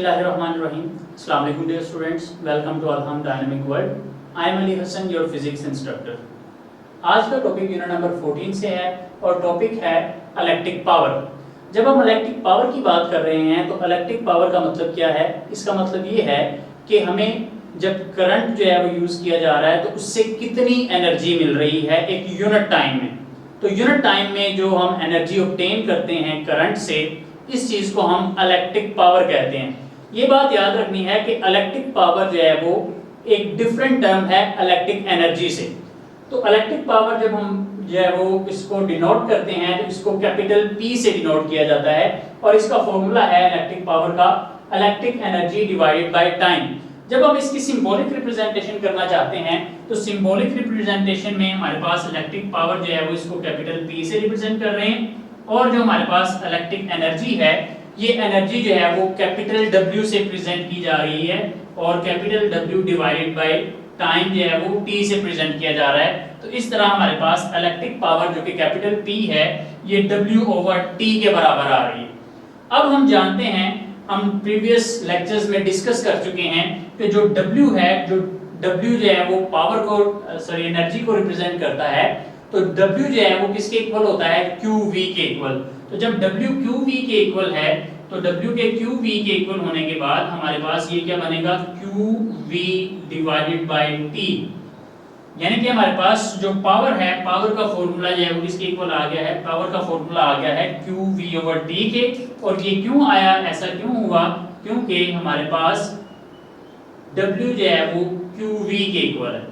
बिस्मिल्लाहिर्रहमानिर्रहीम। अस्सलाम वालेकुम dear students, welcome to Alham dynamic world. I am Ali Hasan, your physics instructor. आज का टॉपिक यूनिट नंबर 14 से है और टॉपिक है इलेक्ट्रिक पावर। जब हम इलेक्ट्रिक पावर की बात कर रहे हैं तो इलेक्ट्रिक पावर का मतलब क्या है? इसका मतलब ये है कि हमें जब करंट जो है वो यूज़ किया जा रहा है तो उससे कितनी एनर्जी मिल रही है एक यूनिट टाइम में। तो यूनिट टाइम में जो हम एनर्जी ऑब्टेन करते हैं करंट से, इस चीज़ को हम इलेक्ट्रिक पावर कहते हैं। ये बात याद रखनी है कि इलेक्ट्रिक पावर जो है वो एक डिफरेंट टर्म है इलेक्ट्रिक एनर्जी से। तो इलेक्ट्रिक पावर जब हम जो है वो इसको डिनोट करते हैं तो इसको कैपिटल P से डिनोट किया जाता है और इसका फॉर्मूला है इलेक्ट्रिक पावर का electric energy divided by time. जब हम इसकी सिंबॉलिक रिप्रेजेंटेशन करना चाहते हैं तो सिंबॉलिक रिप्रेजेंटेशन में हमारे पास इलेक्ट्रिक पावर जो है वो इसको कैपिटल P से रिप्रेजेंट कर रहे हैं और जो हमारे पास इलेक्ट्रिक एनर्जी है ये एनर्जी जो है वो कैपिटल W से प्रेजेंट की जा रही है और capital W divided by time जो है वो T से प्रेजेंट किया जा रहा है। तो इस तरह हमारे पास इलेक्ट्रिक पावर जो कि कैपिटल P है ये W/T के बराबर आ रही है। अब हम जानते हैं, हम प्रीवियस लेक्चर्स में डिस्कस कर चुके हैं कि जो W है, जो W जो है वो पावर को एनर्जी को रिप्रेजेंट करता है। तो W जो है वो किसके इक्वल होता है? QV के इक्वल। तो जब W QV के इक्वल है तो W के QV के इक्वल होने के बाद हमारे पास ये क्या बनेगा? QV divided by T। यानी कि हमारे पास जो पावर है, पावर का फॉर्मूला जो है वो किसके इक्वल आ गया है? पावर का फॉर्मूला आ गया है QV/T के। और ये क्यों आया, ऐसा क्यों हुआ? क्योंकि हमारे पास W जो है वो QV के इक्वल है।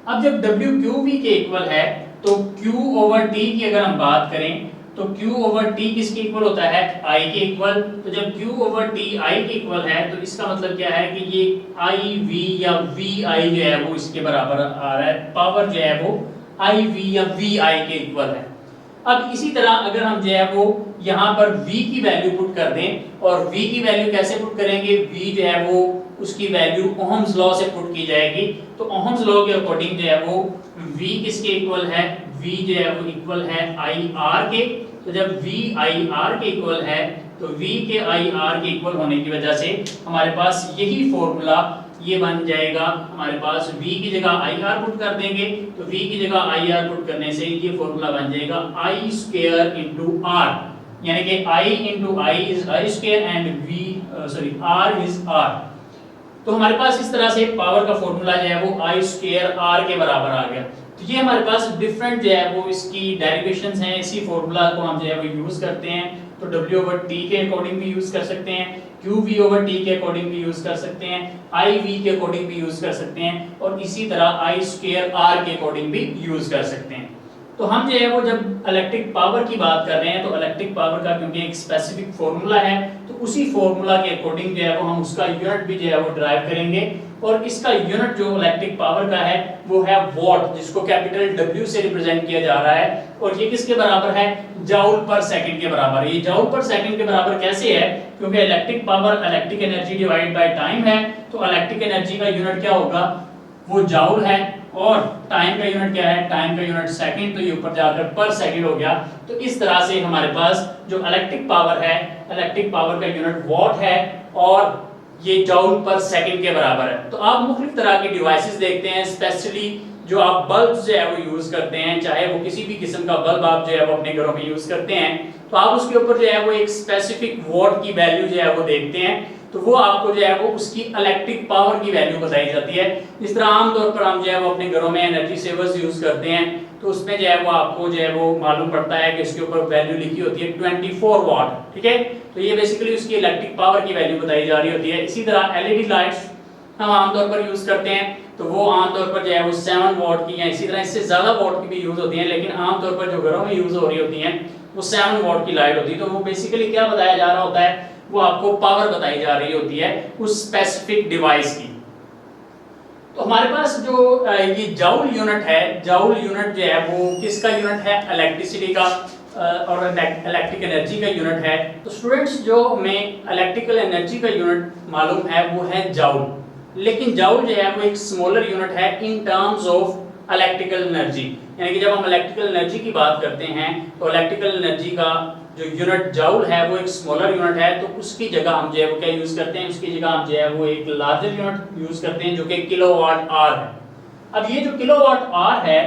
अब जब W QV के इक्वल है तो Q/T की अगर हम बात करें तो Q/T किसके इक्वल होता है? I के इक्वल। तो जब Q/T I के इक्वल है तो इसका मतलब क्या है कि ये IV या VI जो है वो इसके बराबर आ रहा है। पावर जो है वो IV या VI के इक्वल है। अब इसी तरह अगर हम जो है वो यहाँ पर V की वैल्यू पुट कर दें, और V की वैल्यू कैसे पुट करेंगे? V जो है वो उसकी वैल्यू ओहम्स लॉ से पुट की जाएगी। तो ओहम्स लॉ के अकॉर्डिंग जो है वो V किसके इक्वल है? V जो है वो इक्वल है IR के। तो जब V IR के इक्वल है तो V के IR के इक्वल होने की वजह से हमारे पास यही फॉर्मूला ये बन जाएगा। हमारे पास V की जगह IR पुट कर देंगे तो V की जगह IR पुट करने से ये फॉर्मूला बन जाएगा I² × R। यानी कि I × I is I² and R is R। तो हमारे पास इस तरह से पावर का फॉर्मूला जो है वो I² R के बराबर आ गया। तो ये हमारे पास डिफरेंट जो है वो इसकी डेरिवेशंस हैं। इसी फॉर्मूला को हम जो है वो यूज करते हैं। तो W/T के अकॉर्डिंग भी यूज कर सकते हैं, QV/T के अकॉर्डिंग भी यूज कर सकते हैं, IV के अकॉर्डिंग भी यूज कर सकते हैं और इसी तरह I² R के अकॉर्डिंग भी यूज कर सकते हैं। तो हम जो है वो जब इलेक्ट्रिक पावर की बात कर रहे हैं तो इलेक्ट्रिक पावर का क्योंकि एक स्पेसिफिक फॉर्मूला है तो उसी फॉर्मूला के अकॉर्डिंग जो है वो हम उसका यूनिट भी जो है वो ड्राइव करेंगे। और इसका यूनिट जो इलेक्ट्रिक पावर का है वो है वॉट, जिसको कैपिटल W से रिप्रेजेंट किया जा रहा है। और ये किसके बराबर है? जूल पर सेकंड के बराबर। ये जूल पर सेकंड के बराबर कैसे है? क्योंकि electric power electric energy divided by time है। तो इलेक्ट्रिक एनर्जी का यूनिट क्या होगा? वो जूल है। और टाइम का यूनिट क्या है? टाइम का यूनिट सेकंड। तो ये ऊपर जाकर पर सेकंड हो गया। तो इस तरह से हमारे पास जो इलेक्ट्रिक पावर है, इलेक्ट्रिक पावर का यूनिट वॉट है और ये जूल पर सेकंड के बराबर है। तो आप मुख्तलिफ तरह के डिवाइसेस देखते हैं, स्पेशली जो आप बल्ब जो है वो यूज करते हैं, चाहे वो किसी भी किस्म का बल्ब आप जो है वो अपने घरों में यूज करते हैं, तो आप उसके ऊपर जो है वो एक स्पेसिफिक वॉट की वैल्यू जो है वो देखते हैं। तो वो आपको जो है वो उसकी इलेक्ट्रिक पावर की वैल्यू बताई जाती है। जिस तरह आमतौर पर हम जो है वो अपने घरों में एनर्जी सेवर्स यूज करते हैं तो उसमें जो है वो आपको जो है वो मालूम पड़ता है कि इसके ऊपर वैल्यू लिखी होती है 24 वाट। ठीक है, तो ये बेसिकली उसकी इलेक्ट्रिक पावर की वैल्यू बताई जा रही होती है। इसी तरह LED लाइट्स हम आमतौर पर यूज करते हैं तो वो आमतौर पर जो है वो 7 वाट की हैं। इसी तरह इससे ज्यादा वाट की भी यूज होती हैं, लेकिन आमतौर पर जो घरों में यूज हो रही होती हैं वो 7 वाट की लाइट होती है। तो वो बेसिकली क्या बताया जा रहा होता है? वो आपको पावर बताई जा रही होती है उस स्पेसिफिक डिवाइस की। तो हमारे पास जो ये जूल यूनिट है, जूल यूनिट जो है वो किसका यूनिट है? इलेक्ट्रिसिटी का और इलेक्ट्रिक एनर्जी का यूनिट है। तो स्टूडेंट्स जो हमें इलेक्ट्रिकल एनर्जी का यूनिट मालूम है वो है जूल, लेकिन जूल जो है वो एक स्मॉलर यूनिट है in terms of electrical energy. यानी कि जब हम इलेक्ट्रिकल एनर्जी की बात करते हैं तो इलेक्ट्रिकल एनर्जी का जो यूनिट जाउल है वो एक स्मॉलर यूनिट है, तो उसकी जगह हम जो है वो क्या यूज करते हैं, उसकी जगह हम जो है वो एक लार्जर यूनिट यूज करते हैं जो कि किलोवाट आवर है। अब ये जो किलोवाट आवर है,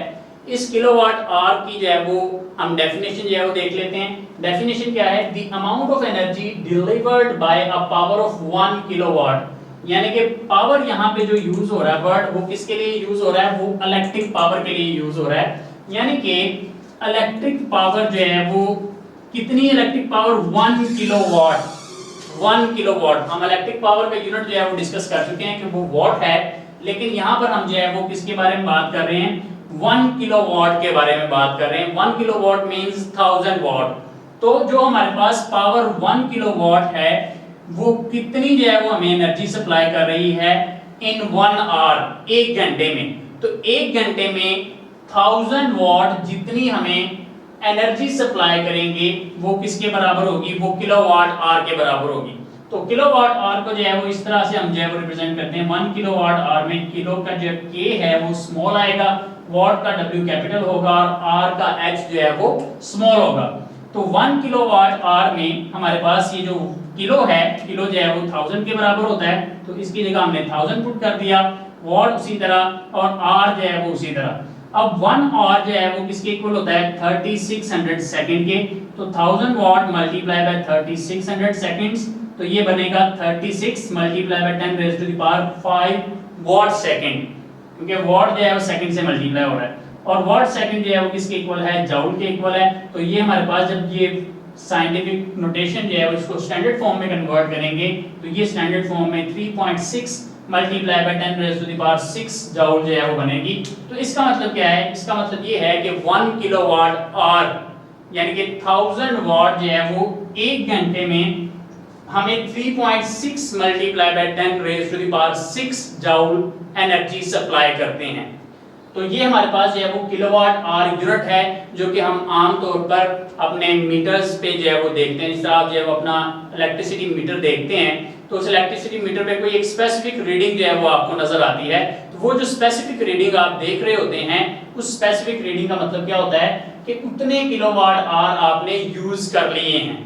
इस किलोवाट आवर की जो है वो हम डेफिनेशन जो है वो देख लेते हैं। डेफिनेशन क्या है, the amount of energy delivered by a power of 1 kilowatt, यानी कि पावर यहाँ पे जो यूज हो रहा है वर्ड, वो किसके लिए यूज हो रहा है, वो इलेक्ट्रिक पावर के लिए यूज हो रहा है। यानी कि इलेक्ट्रिक पावर जो है वो कितनी इलेक्ट्रिक पावर, 1 किलोवाट। 1 किलोवाट, हम इलेक्ट्रिक पावर का यूनिट जो है वो डिस्कस कर चुके हैं कि वो वॉट है, लेकिन यहाँ पर हम जो है वो किसके बारे में बात कर रहे हैं, 1 किलोवाट के बारे में बात कर रहे हैं। 1 किलोवाट मींस 1000 वाट। तो जो हमारे पास पावर 1 किलोवाट है वो कितनी जो है वो हमें एनर्जी सप्लाई कर रही है इन 1 आवर, एक घंटे में। तो एक घंटे में 1000 वाट जितनी हमें एनर्जी सप्लाई करेंगे वो किसके बराबर होगी, वो किलोवाट आवर के बराबर होगी। तो किलोवाट आवर को जो है वो इस तरह से हम जो है वो रिप्रेजेंट करते हैं। 1 किलोवाट आवर में किलो का जो k है वो स्मॉल आएगा, वाट का w कैपिटल होगा और r का h जो है वो स्मॉल होगा। तो 1 किलोवाट आवर में हमारे पास ये जो किलो है, किलो जो है वो 1000 के बराबर होता है, तो इसकी जगह हमने 1000 पुट कर दिया, वाट उसी तरह और r जो है वो उसी तरह। अब 1 आवर जो है वो किसके इक्वल होता है, 3600 सेकंड के। तो 1000 वाट मल्टीप्लाई बाय 3600 सेकंड्स, तो ये बनेगा 36 multiply by 10 raise to the power 5 watt second, क्योंकि वाट जो है वो सेकंड से मल्टीप्लाई हो रहा है और वाट सेकंड जो है वो किसके इक्वल है, जूल के इक्वल है। तो ये हमारे पास जब ये साइंटिफिक नोटेशन जो है वो इसको स्टैंडर्ड फॉर्म में कन्वर्ट करेंगे तो ये स्टैंडर्ड फॉर्म में 3.6 multiply by 10 raise to the power 6 joule जो है वो बनेगी। तो इसका मतलब क्या है, इसका मतलब ये है कि 1 किलोवाट आवर यानी कि 1000 वाट जो है वो एक घंटे में हमें 3.6 multiply by 10 raise to the power 6 joule energy supply करते हैं। तो ये हमारे पास जो है वो किलोवाट आवर यूनिट है, जो कि हम आम तौर पर अपने मीटर्स पे जो है वो देखते हैं। जिस तरह आप जो है वो अपना इलेक्ट्रिसिटी मीटर देखते हैं तो उस इलेक्ट्रिसिटी मीटर पे कोई एक स्पेसिफिक रीडिंग जो है वो आपको नजर आती है। तो वो जो स्पेसिफिक रीडिंग आप देख रहे होते हैं, उस स्पेसिफिक रीडिंग का मतलब क्या होता है कि उतने किलोवाट आवर आपने यूज कर लिए हैं।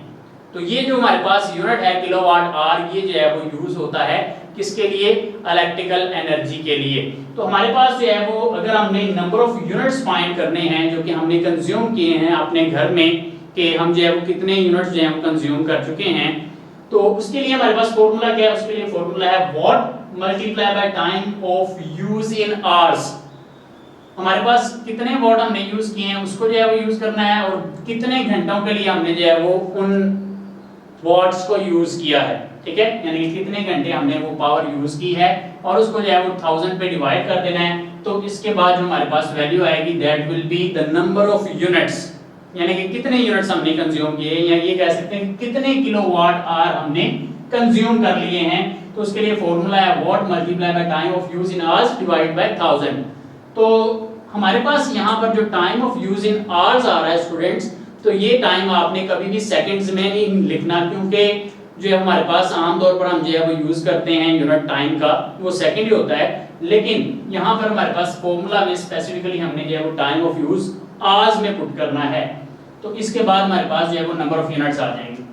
तो ये जो हमारे पास यूनिट है किलोवाट आवर, ये जो है वो यूज होता है किसके लिए, इलेक्ट्रिकल एनर्जी के लिए। तो हमारे पास जो है वो अगर हमने नंबर ऑफ यूनिट्स फाइंड करने हैं जो कि हमने कंज्यूम किए हैं अपने घर में, कि हम जो है वो कितने यूनिट्स जो है वो कंज्यूम कर चुके हैं, तो उसके लिए हमारे पास फॉर्मूला क्या है, उसके लिए फॉर्मूला है watt multiply by time of use in hours. हमारे पास कितने वॉट हमने यूज किए हैं उसको जो है वो यूज करना है और कितने घंटों के लिए हमने जो है वो उन वॉट्स को यूज किया है, ठीक है, यानी कि कितने घंटे हमने वो पावर यूज की है और उसको जो है वो 1000 पे डिवाइड कर देना है। तो इसके बाद जो हमारे पास वैल्यू आएगी that will be the number of units, यानी कि कितने यूनिट्स हमने कंज्यूम किए, या ये कह सकते हैं कितने किलोवाट आवर हमने कंज्यूम कर लिए हैं। तो उसके लिए फॉर्मूला है watt multiply by time of use in hours divide by 1000। तो हमारे पास यहाँ पर जो time of use in hours आ रहा है स्टूडेंट्स, तो ये टाइम आपने कभी भी सेकंड्स में नहीं लिखना, क्योंकि जो है हमारे पास आमतौर पर हम जो है वो यूज करते हैं यूनिट टाइम का वो सेकंड ही होता है, लेकिन यहाँ पर हमारे पास फॉर्मूला में स्पेसिफिकली हमने जो है वो टाइम ऑफ यूज आवर्स में पुट करना है। तो इसके बाद हमारे पास जो है वो नंबर ऑफ यूनिट्स आ जाएंगे।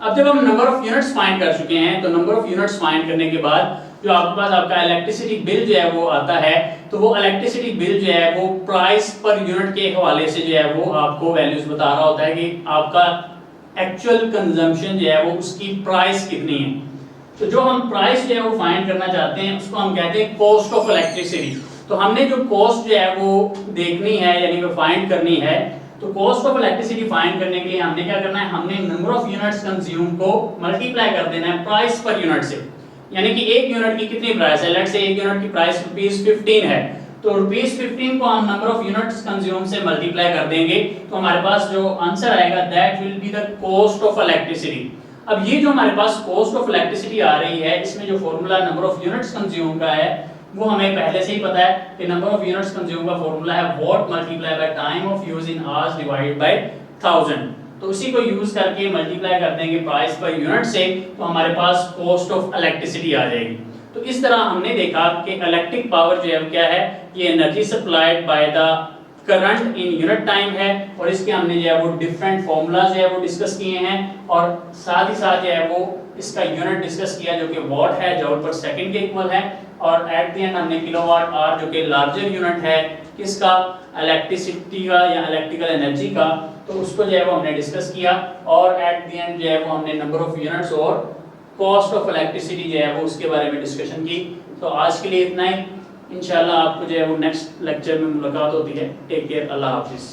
अब जब हम नंबर ऑफ यूनिट्स फाइंड कर चुके हैं, तो नंबर ऑफ यूनिट्स फाइंड करने के बाद जो आपके पास आपका इलेक्ट्रिसिटी बिल जो है वो आता है, तो वो इलेक्ट्रिसिटी बिल जो है वो प्राइस पर यूनिट के हवाले से जो है वो आपको वैल्यूज बता रहा होता है कि आपका एक्चुअल कंजम्पशन जो है वो उसकी प्राइस कितनी है। तो जो हम प्राइस जो है वो फाइंड करना चाहते हैं उसको हम कहते हैं कॉस्ट ऑफ इलेक्ट्रिसिटी। तो हमने जो कॉस्ट जो है वो देखनी है यानी कि फाइंड करनी है, तो कॉस्ट ऑफ इलेक्ट्रिसिटी फाइंड करने के लिए हमने क्या करना है, हमने नंबर ऑफ यूनिट्स कंज्यूम को मल्टीप्लाई कर देना है प्राइस पर यूनिट से, यानी कि एक यूनिट की कितनी प्राइस है, लेट्स से एक यूनिट की प्राइस ₹15 है, तो ₹15 को हम नंबर ऑफ यूनिट्स कंज्यूम से मल्टीप्लाई कर देंगे, तो हमारे पास जो आंसर आएगा that will be the cost of electricity. अब ये जो हमारे पास कॉस्ट ऑफ इलेक्ट्रिसिटी आ रही है, इसमें जो formula number of units consume का है वो हमें पहले से ही पता है कि नंबर ऑफ यूनिट्स कंज्यूम का फॉर्मूला है what multiply by time of use in hours divided by 1000। तो उसी को यूज करके मल्टीप्लाई कर देंगे प्राइस पर यूनिट से, तो हमारे पास कॉस्ट ऑफ इलेक्ट्रिसिटी आ जाएगी। तो इस तरह हमने देखा कि इलेक्ट्रिक पावर जो है क्या है, ये energy supplied by the current in unit time है, और इसके हमने जो है वो डिफरेंट फॉर्मूला जो है वो डिस्कस किए हैं, और साथ ही साथ जो है वो इसका यूनिट डिस्कस किया जो कि वॉट है, जूल पर सेकंड के इक्वल है, और एट द एंड हमने किलोवाट आवर जो कि लार्जर यूनिट है किसका, इलेक्ट्रिसिटी का या इलेक्ट्रिकल एनर्जी का, तो उसको जो है वो हमने डिस्कस किया, और एट द एंड जो है वो हमने नंबर ऑफ यूनिट्स और कॉस्ट ऑफ इलेक्ट्रिसिटी जो है वो उसके बारे में डिस्कशन की। तो आज के लिए इतना ही, इंशाल्लाह आपको जो है वो नेक्स्ट लेक्चर में मुलाकात होती है। टेक केयर, अल्लाह हाफिज़।